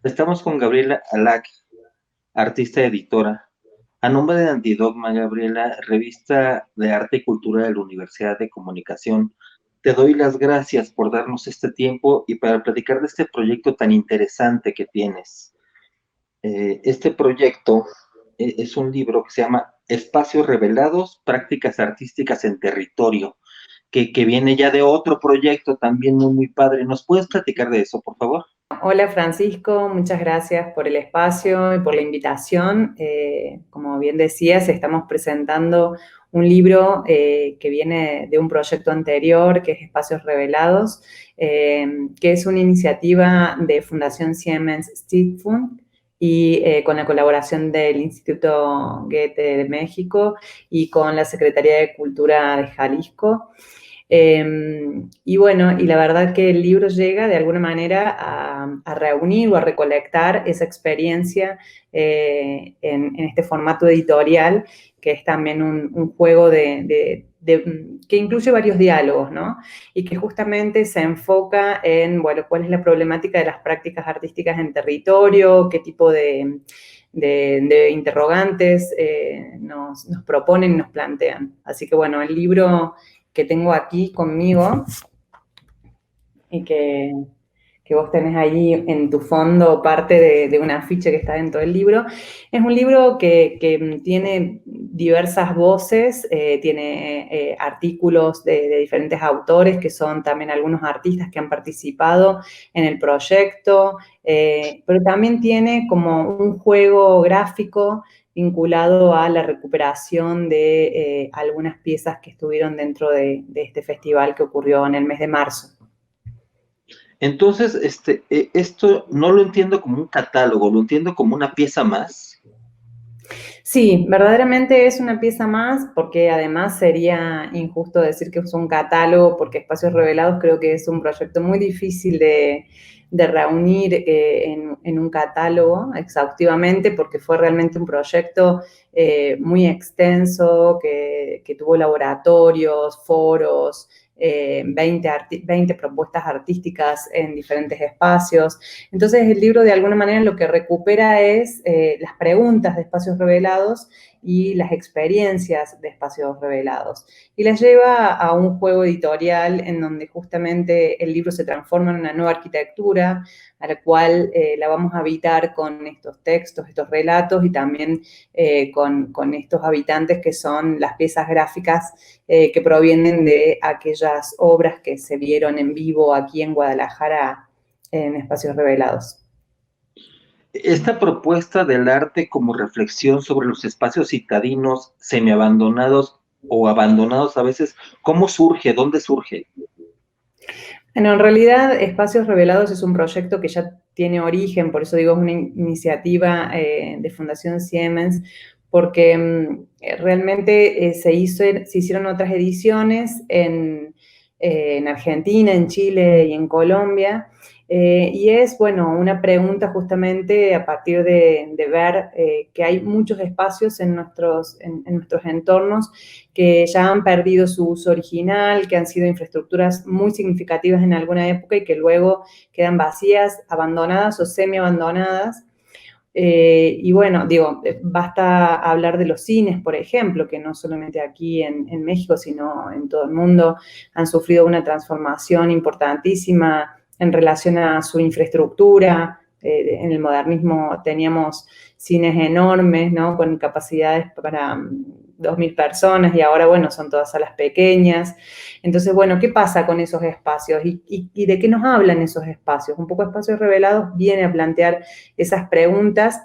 Estamos con Gabriela Alac, artista editora. A nombre de Antidogma, Gabriela, revista de arte y cultura de la Universidad de Comunicación, te doy las gracias por darnos este tiempo y para platicar de este proyecto tan interesante que tienes. Este proyecto es un libro que se llama Espacios Revelados, Prácticas Artísticas en Territorio, que viene ya de otro proyecto también muy padre. ¿Nos puedes platicar de eso, por favor? Hola Francisco, muchas gracias por el espacio y por la invitación. Como bien decías, estamos presentando un libro que viene de un proyecto anterior, que es Espacios Revelados, que es una iniciativa de Fundación Siemens Stiftung y con la colaboración del Instituto Goethe de México y con la Secretaría de Cultura de Jalisco. Y bueno, y la verdad que el libro llega de alguna manera a reunir o a recolectar esa experiencia en este formato editorial, que es también un juego que incluye varios diálogos, ¿no? Y que justamente se enfoca en, bueno, cuál es la problemática de las prácticas artísticas en territorio, qué tipo de interrogantes nos proponen y nos plantean. Así que bueno, el libro que tengo aquí conmigo y que vos tenés ahí en tu fondo parte de un afiche que está dentro del libro. Es un libro que tiene diversas voces, tiene artículos de diferentes autores que son también algunos artistas que han participado en el proyecto, pero también tiene como un juego gráfico vinculado a la recuperación de algunas piezas que estuvieron dentro de este festival que ocurrió en el mes de marzo. Entonces, esto no lo entiendo como un catálogo, lo entiendo como una pieza más. Sí, verdaderamente es una pieza más, porque además sería injusto decir que es un catálogo, porque Espacios Revelados creo que es un proyecto muy difícil de reunir en un catálogo exhaustivamente, porque fue realmente un proyecto muy extenso, que tuvo laboratorios, foros, 20 propuestas artísticas en diferentes espacios. Entonces el libro de alguna manera lo que recupera es las preguntas de espacios revelados y las experiencias de espacios revelados. Y las lleva a un juego editorial en donde justamente el libro se transforma en una nueva arquitectura a la cual la vamos a habitar con estos textos, estos relatos y también con estos habitantes que son las piezas gráficas que provienen de aquellas obras que se vieron en vivo aquí en Guadalajara en espacios revelados. Esta propuesta del arte como reflexión sobre los espacios citadinos semiabandonados o abandonados a veces, ¿cómo surge? ¿Dónde surge? Bueno, en realidad Espacios Revelados es un proyecto que ya tiene origen, por eso digo, es una iniciativa de Fundación Siemens, porque realmente se hicieron otras ediciones en Argentina, en Chile y en Colombia, y es, bueno, una pregunta justamente a partir de ver que hay muchos espacios en nuestros entornos que ya han perdido su uso original, que han sido infraestructuras muy significativas en alguna época y que luego quedan vacías, abandonadas o semi-abandonadas. Y bueno, digo, basta hablar de los cines, por ejemplo, que no solamente aquí en México, sino en todo el mundo han sufrido una transformación importantísima en relación a su infraestructura. En el modernismo teníamos cines enormes, ¿no? Con capacidades para 2.000 personas y ahora, bueno, son todas salas pequeñas. Entonces, bueno, ¿qué pasa con esos espacios? ¿Y de qué nos hablan esos espacios? Un poco Espacios Revelados viene a plantear esas preguntas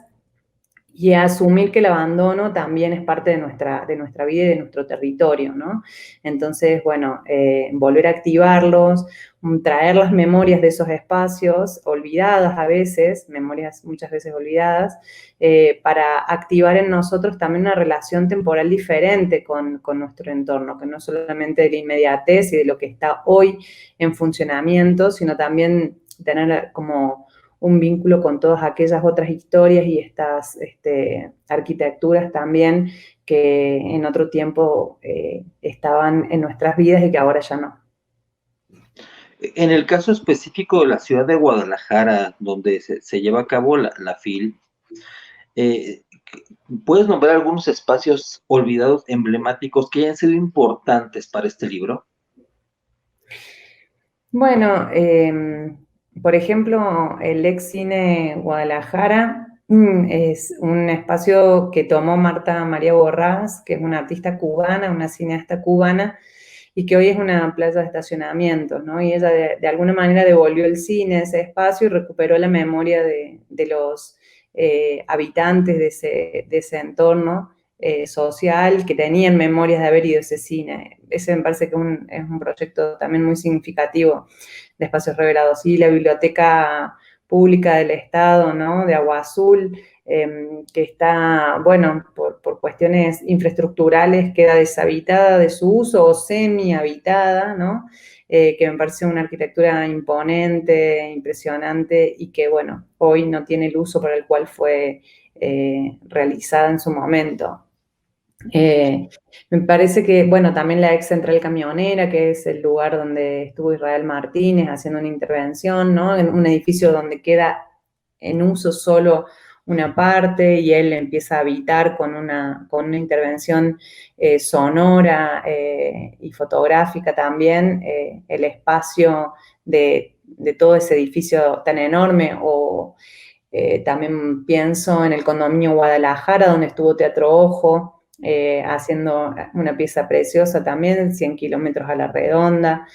y a asumir que el abandono también es parte de nuestra vida y de nuestro territorio, ¿no? Entonces, bueno, volver a activarlos, traer las memorias de esos espacios, olvidadas a veces, memorias muchas veces olvidadas, para activar en nosotros también una relación temporal diferente con nuestro entorno, que no solamente de la inmediatez y de lo que está hoy en funcionamiento, sino también tener como un vínculo con todas aquellas otras historias y estas arquitecturas también que en otro tiempo estaban en nuestras vidas y que ahora ya no. En el caso específico de la ciudad de Guadalajara, donde se lleva a cabo la FIL, eh, ¿puedes nombrar algunos espacios olvidados emblemáticos que hayan sido importantes para este libro? Bueno, por ejemplo, el ex cine Guadalajara es un espacio que tomó Marta María Borrás, que es una artista cubana, una cineasta cubana, y que hoy es una plaza de estacionamiento, ¿no? Y ella de alguna manera devolvió el cine a ese espacio y recuperó la memoria de los habitantes de ese entorno social que tenían memorias de haber ido a ese cine. Ese me parece que es un proyecto también muy significativo de Espacios Revelados. Y la Biblioteca Pública del Estado, ¿no? De Agua Azul, que está, bueno, por cuestiones infraestructurales, queda deshabitada de su uso o semi-habitada, ¿no? Que me parece una arquitectura imponente, impresionante y que, bueno, hoy no tiene el uso para el cual fue realizada en su momento. Me parece que, bueno, también la ex central camionera, que es el lugar donde estuvo Israel Martínez haciendo una intervención, ¿no? En un edificio donde queda en uso solo una parte y él empieza a habitar con una intervención sonora y fotográfica también el espacio de todo ese edificio tan enorme. O también pienso en el condominio Guadalajara, donde estuvo Teatro Ojo, haciendo una pieza preciosa también, 100 kilómetros a la redonda.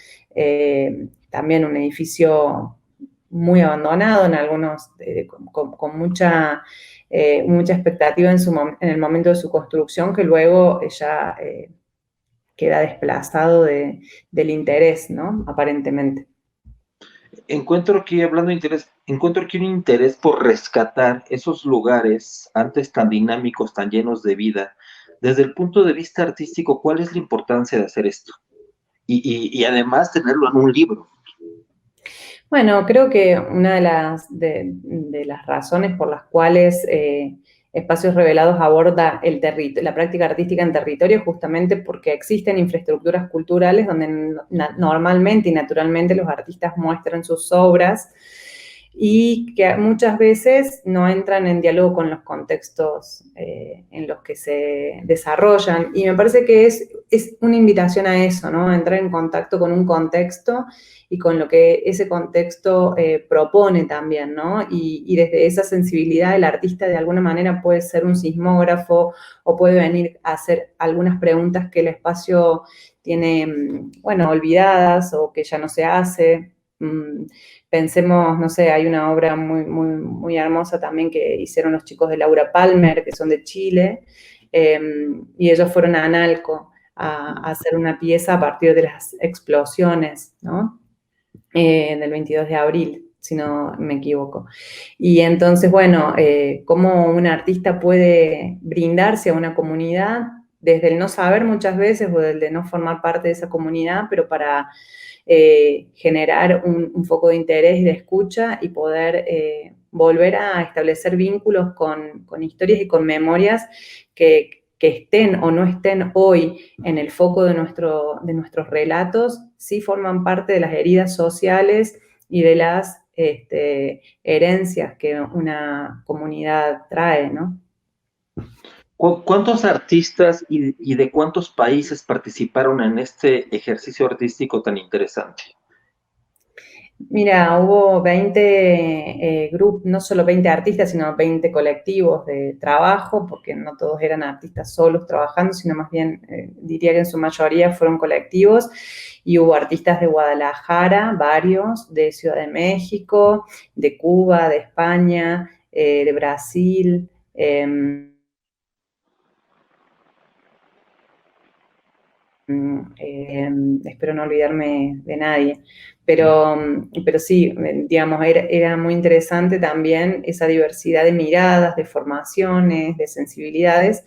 También un edificio muy abandonado, en algunos con mucha, mucha expectativa en el momento de su construcción, que luego ya queda desplazado del interés, ¿no? Aparentemente. Encuentro aquí, hablando de interés, encuentro aquí un interés por rescatar esos lugares antes tan dinámicos, tan llenos de vida. Desde el punto de vista artístico, ¿cuál es la importancia de hacer esto? Y además tenerlo en un libro. Bueno, creo que una de las razones por las cuales Espacios Revelados aborda la práctica artística en territorio es justamente porque existen infraestructuras culturales donde normalmente y naturalmente los artistas muestran sus obras y que muchas veces no entran en diálogo con los contextos en los que se desarrollan. Y me parece que es una invitación a eso, ¿no? A entrar en contacto con un contexto y con lo que ese contexto propone también, ¿no? Y desde esa sensibilidad el artista de alguna manera puede ser un sismógrafo o puede venir a hacer algunas preguntas que el espacio tiene, bueno, olvidadas o que ya no se hace. Pensemos, no sé, hay una obra muy hermosa también que hicieron los chicos de Laura Palmer, que son de Chile, y ellos fueron a Analco a hacer una pieza a partir de las explosiones, ¿no? Del 22 de abril, si no me equivoco. Y entonces, bueno, cómo un artista puede brindarse a una comunidad desde el no saber muchas veces o desde no formar parte de esa comunidad, pero para generar un foco de interés y de escucha y poder volver a establecer vínculos con historias y con memorias que estén o no estén hoy en el foco de nuestros relatos, sí forman parte de las heridas sociales y de las herencias que una comunidad trae, ¿no? ¿Cuántos artistas y de cuántos países participaron en este ejercicio artístico tan interesante? Mira, hubo 20 grupos, no solo 20 artistas, sino 20 colectivos de trabajo, porque no todos eran artistas solos trabajando, sino más bien diría que en su mayoría fueron colectivos. Y hubo artistas de Guadalajara, varios, de Ciudad de México, de Cuba, de España, de Brasil. Espero no olvidarme de nadie, pero sí, digamos, era muy interesante también esa diversidad de miradas, de formaciones, de sensibilidades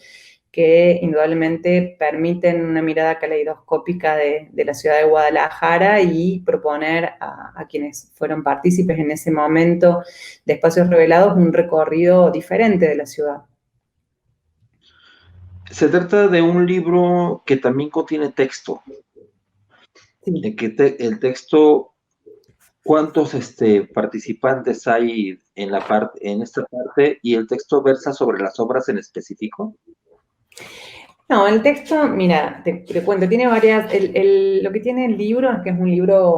que indudablemente permiten una mirada caleidoscópica de la ciudad de Guadalajara y proponer a quienes fueron partícipes en ese momento de Espacios Revelados un recorrido diferente de la ciudad. Se trata de un libro que también contiene texto, Sí. el texto ¿Cuántos participantes hay en esta parte? ¿Y el texto versa sobre las obras en específico? No, el texto, mira, te cuento, tiene varias, lo que tiene el libro es que es un libro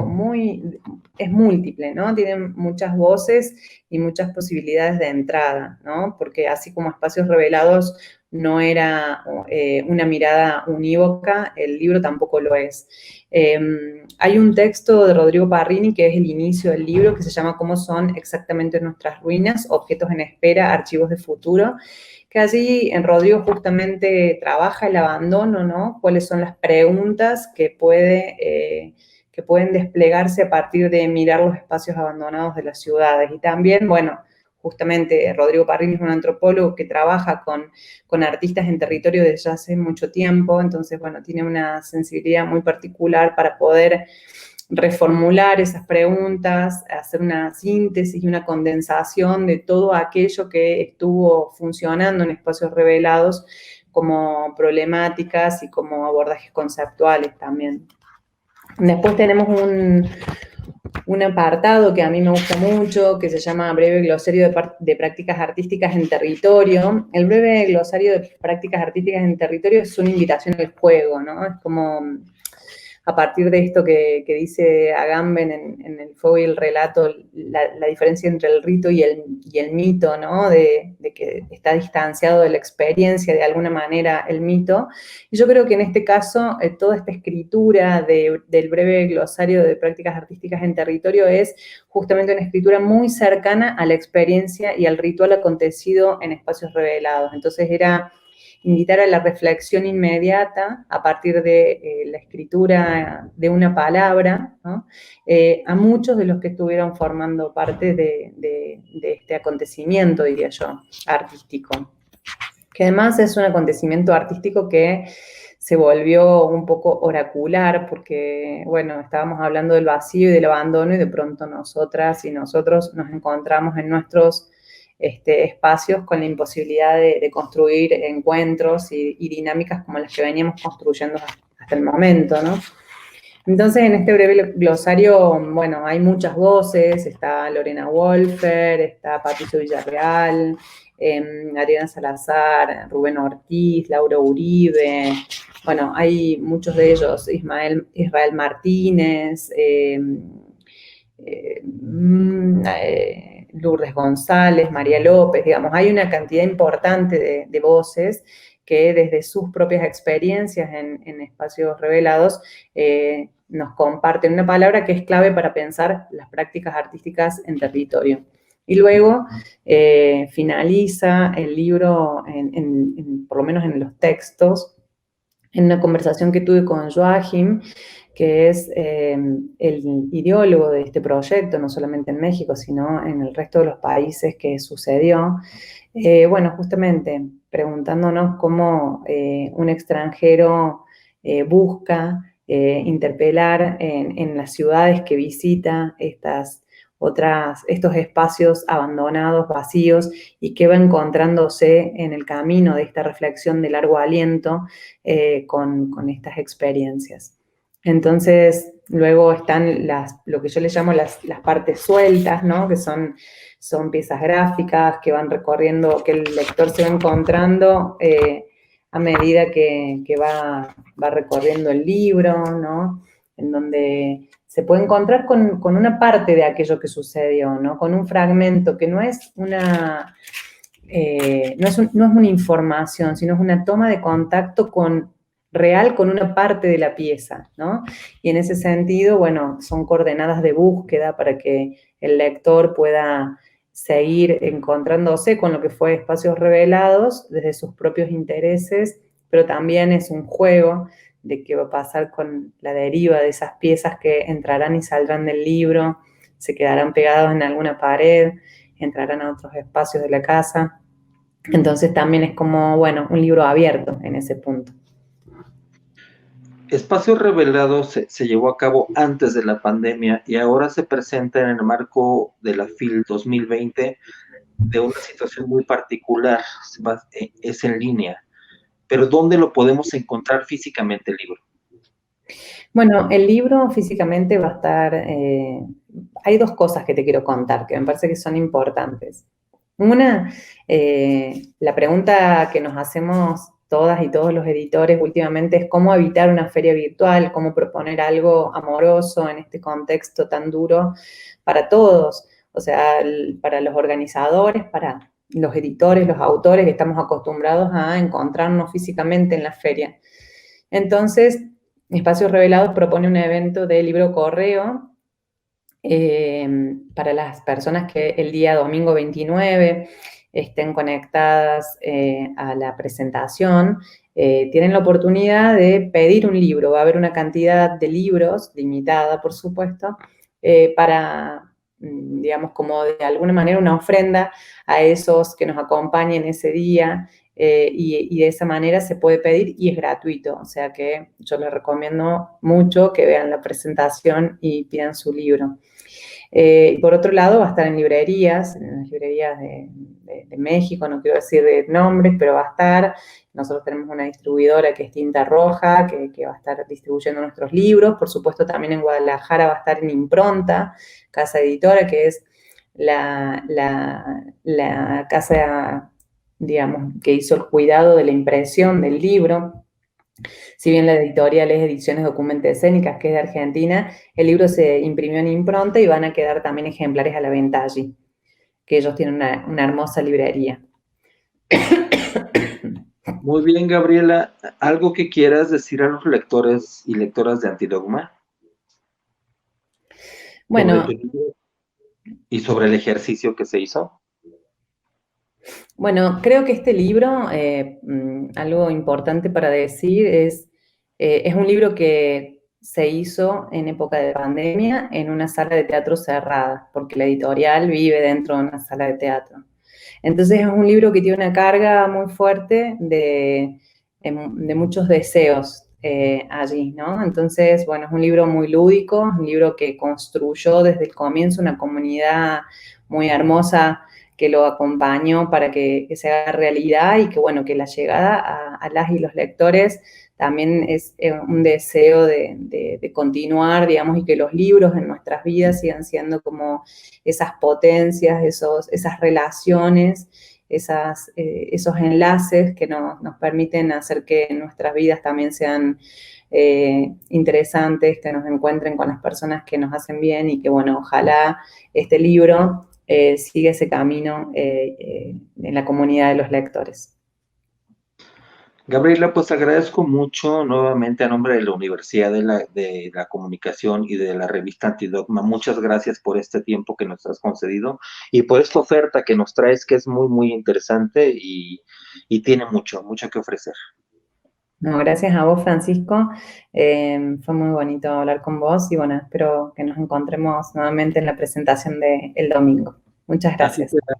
es múltiple, ¿no? Tiene muchas voces y muchas posibilidades de entrada, ¿no? Porque así como Espacios Revelados no era una mirada unívoca, el libro tampoco lo es. Hay un texto de Rodrigo Parrini que es el inicio del libro, que se llama ¿Cómo son exactamente nuestras ruinas? Objetos en espera, archivos de futuro, que allí en Rodrigo justamente trabaja el abandono, ¿no? Cuáles son las preguntas que pueden desplegarse a partir de mirar los espacios abandonados de las ciudades. Y también, bueno, justamente Rodrigo Parrini es un antropólogo que trabaja con artistas en territorio desde hace mucho tiempo, entonces, bueno, tiene una sensibilidad muy particular para poder reformular esas preguntas, hacer una síntesis y una condensación de todo aquello que estuvo funcionando en Espacios Revelados como problemáticas y como abordajes conceptuales también. Después tenemos un apartado que a mí me gusta mucho, que se llama Breve Glosario de Prácticas Artísticas en Territorio. El breve glosario de prácticas artísticas en territorio es una invitación al juego, ¿no? Es como a partir de esto que dice Agamben en El fuego y el relato, la diferencia entre el rito y el mito, ¿no? De que está distanciado de la experiencia de alguna manera el mito. Y yo creo que en este caso toda esta escritura del breve glosario de prácticas artísticas en territorio es justamente una escritura muy cercana a la experiencia y al ritual acontecido en espacios revelados. Entonces era invitar a la reflexión inmediata a partir de la escritura de una palabra, ¿no? A muchos de los que estuvieron formando parte de este acontecimiento, diría yo, artístico. Que además es un acontecimiento artístico que se volvió un poco oracular porque, bueno, estábamos hablando del vacío y del abandono y de pronto nosotras y nosotros nos encontramos en nuestros espacios con la imposibilidad de construir encuentros y dinámicas como las que veníamos construyendo hasta el momento, ¿no? Entonces, en este breve glosario, bueno, hay muchas voces, está Lorena Wolfer, está Patricio Villarreal, Adriana Salazar, Rubén Ortiz, Laura Uribe, bueno, hay muchos de ellos, Israel Martínez, Lourdes González, María López, digamos, hay una cantidad importante de voces que desde sus propias experiencias en espacios revelados nos comparten una palabra que es clave para pensar las prácticas artísticas en territorio. Y luego finaliza el libro, por lo menos en los textos, en una conversación que tuve con Joachim, que es el ideólogo de este proyecto, no solamente en México, sino en el resto de los países que sucedió. Bueno, justamente preguntándonos cómo un extranjero busca interpelar en las ciudades que visita estos espacios abandonados, vacíos, y que va encontrándose en el camino de esta reflexión de largo aliento con estas experiencias. Entonces, luego están lo que yo le llamo las partes sueltas, ¿no? Que son piezas gráficas que van recorriendo, que el lector se va encontrando a medida que va recorriendo el libro, ¿no? En donde se puede encontrar con una parte de aquello que sucedió, ¿no? Con un fragmento que no es una información, sino es una toma de contacto real con una parte de la pieza, ¿no? Y en ese sentido, bueno, son coordenadas de búsqueda para que el lector pueda seguir encontrándose con lo que fue Espacios Revelados desde sus propios intereses, pero también es un juego de qué va a pasar con la deriva de esas piezas que entrarán y saldrán del libro, se quedarán pegados en alguna pared, entrarán a otros espacios de la casa. Entonces también es como, bueno, un libro abierto en ese punto. Espacio Revelado se llevó a cabo antes de la pandemia y ahora se presenta en el marco de la FIL 2020 de una situación muy particular, es en línea. Pero ¿dónde lo podemos encontrar físicamente el libro? Bueno, el libro físicamente va a estar hay dos cosas que te quiero contar que me parece que son importantes. Una, la pregunta que nos hacemos todas y todos los editores últimamente es cómo evitar una feria virtual, cómo proponer algo amoroso en este contexto tan duro para todos, o sea, para los organizadores, para los editores, los autores que estamos acostumbrados a encontrarnos físicamente en la feria. Entonces, Espacios Revelados propone un evento de libro correo para las personas que el día domingo 29 estén conectadas a la presentación, tienen la oportunidad de pedir un libro. Va a haber una cantidad de libros, limitada por supuesto, para, digamos, como de alguna manera una ofrenda a esos que nos acompañen ese día. Y de esa manera se puede pedir y es gratuito, o sea que yo les recomiendo mucho que vean la presentación y pidan su libro. Por otro lado, va a estar en las librerías de México, no quiero decir de nombres, pero va a estar. Nosotros tenemos una distribuidora que es Tinta Roja, que va a estar distribuyendo nuestros libros. Por supuesto, también en Guadalajara va a estar en Impronta, casa editora, que es la casa, digamos, que hizo el cuidado de la impresión del libro. Si bien la editorial es Ediciones Documenta Escénicas, que es de Argentina, el libro se imprimió en Impronta y van a quedar también ejemplares a la venta allí, que ellos tienen una hermosa librería. Muy bien, Gabriela. ¿Algo que quieras decir a los lectores y lectoras de Antidogma? Bueno, Sobre tu libro y sobre el ejercicio que se hizo. Bueno, creo que este libro, algo importante para decir es un libro que se hizo en época de pandemia en una sala de teatro cerrada, porque la editorial vive dentro de una sala de teatro. Entonces es un libro que tiene una carga muy fuerte de muchos deseos allí, ¿no? Entonces, bueno, es un libro muy lúdico, un libro que construyó desde el comienzo una comunidad muy hermosa que lo acompañó para que se haga realidad y que, bueno, que la llegada a las y los lectores también es un deseo de continuar, digamos, y que los libros en nuestras vidas sigan siendo como esas potencias, esas relaciones, esos enlaces que nos permiten hacer que nuestras vidas también sean interesantes, que nos encuentren con las personas que nos hacen bien y que, bueno, ojalá este libro siga ese camino en la comunidad de los lectores. Gabriela, pues agradezco mucho nuevamente a nombre de la Universidad de la Comunicación y de la revista Antidogma. Muchas gracias por este tiempo que nos has concedido y por esta oferta que nos traes, que es muy, muy interesante y tiene mucho, mucho que ofrecer. No, gracias a vos, Francisco. Fue muy bonito hablar con vos y bueno, espero que nos encontremos nuevamente en la presentación del domingo. Muchas Así gracias. será.